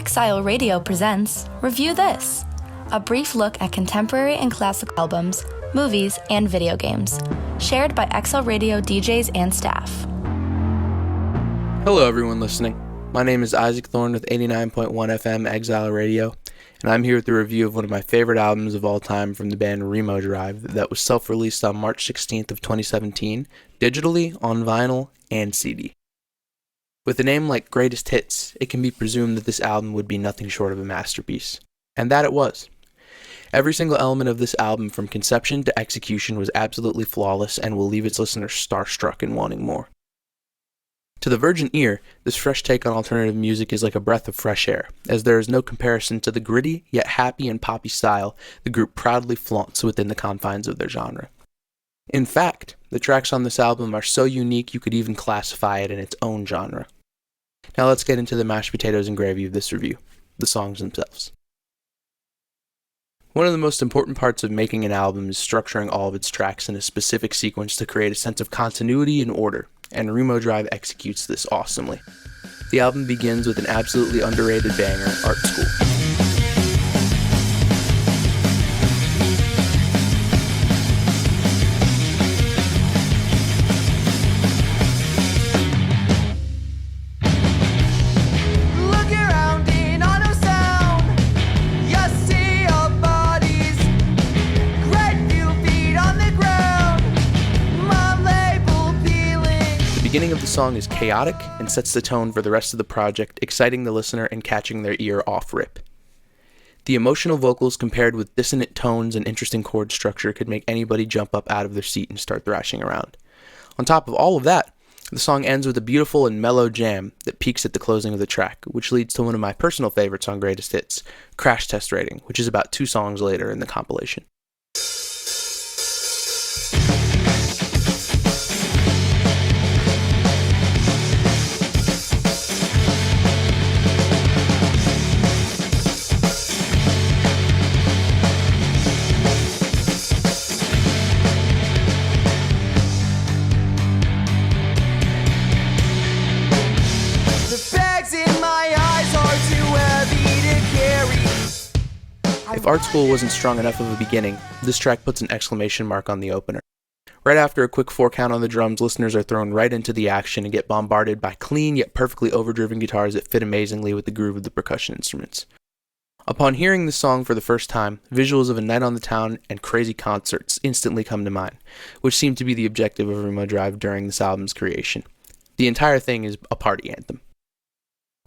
Exile Radio presents Review This, a brief look at contemporary and classic albums, movies, and video games, shared by Exile Radio DJs and staff. Hello everyone listening. My name is Isaac Thorne with 89.1 FM Exile Radio, and I'm here with the review of one of my favorite albums of all time from the band REMO that was self-released on March 16th of 2017, digitally, on vinyl, and CD. With a name like Greatest Hits, it can be presumed that this album would be nothing short of a masterpiece. And that it was. Every single element of this album from conception to execution was absolutely flawless and will leave its listeners starstruck and wanting more. To the virgin ear, this fresh take on alternative music is like a breath of fresh air, as there is no comparison to the gritty yet happy and poppy style the group proudly flaunts within the confines of their genre. In fact, the tracks on this album are so unique you could even classify it in its own genre. Now let's get into the mashed potatoes and gravy of this review, the songs themselves. One of the most important parts of making an album is structuring all of its tracks in a specific sequence to create a sense of continuity and order, and REMO Drive executes this awesomely. The album begins with an absolutely underrated banger, Art School. The beginning of the song is chaotic and sets the tone for the rest of the project, exciting the listener and catching their ear off rip. The emotional vocals compared with dissonant tones and interesting chord structure could make anybody jump up out of their seat and start thrashing around. On top of all of that, the song ends with a beautiful and mellow jam that peaks at the closing of the track, which leads to one of my personal favorites on Greatest Hits, Crash Test Rating, which is about 2 songs later in the compilation. If Art School wasn't strong enough of a beginning, this track puts an exclamation mark on the opener. Right after a quick 4 count on the drums, listeners are thrown right into the action and get bombarded by clean yet perfectly overdriven guitars that fit amazingly with the groove of the percussion instruments. Upon hearing this song for the first time, visuals of a night on the town and crazy concerts instantly come to mind, which seemed to be the objective of REMO Drive during this album's creation. The entire thing is a party anthem.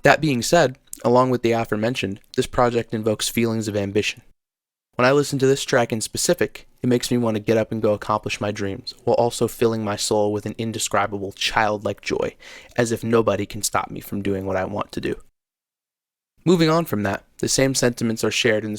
That being said, along with the aforementioned, this project invokes feelings of ambition. When I listen to this track in specific, it makes me want to get up and go accomplish my dreams, while also filling my soul with an indescribable childlike joy, as if nobody can stop me from doing what I want to do. Moving on from that, the same sentiments are shared in the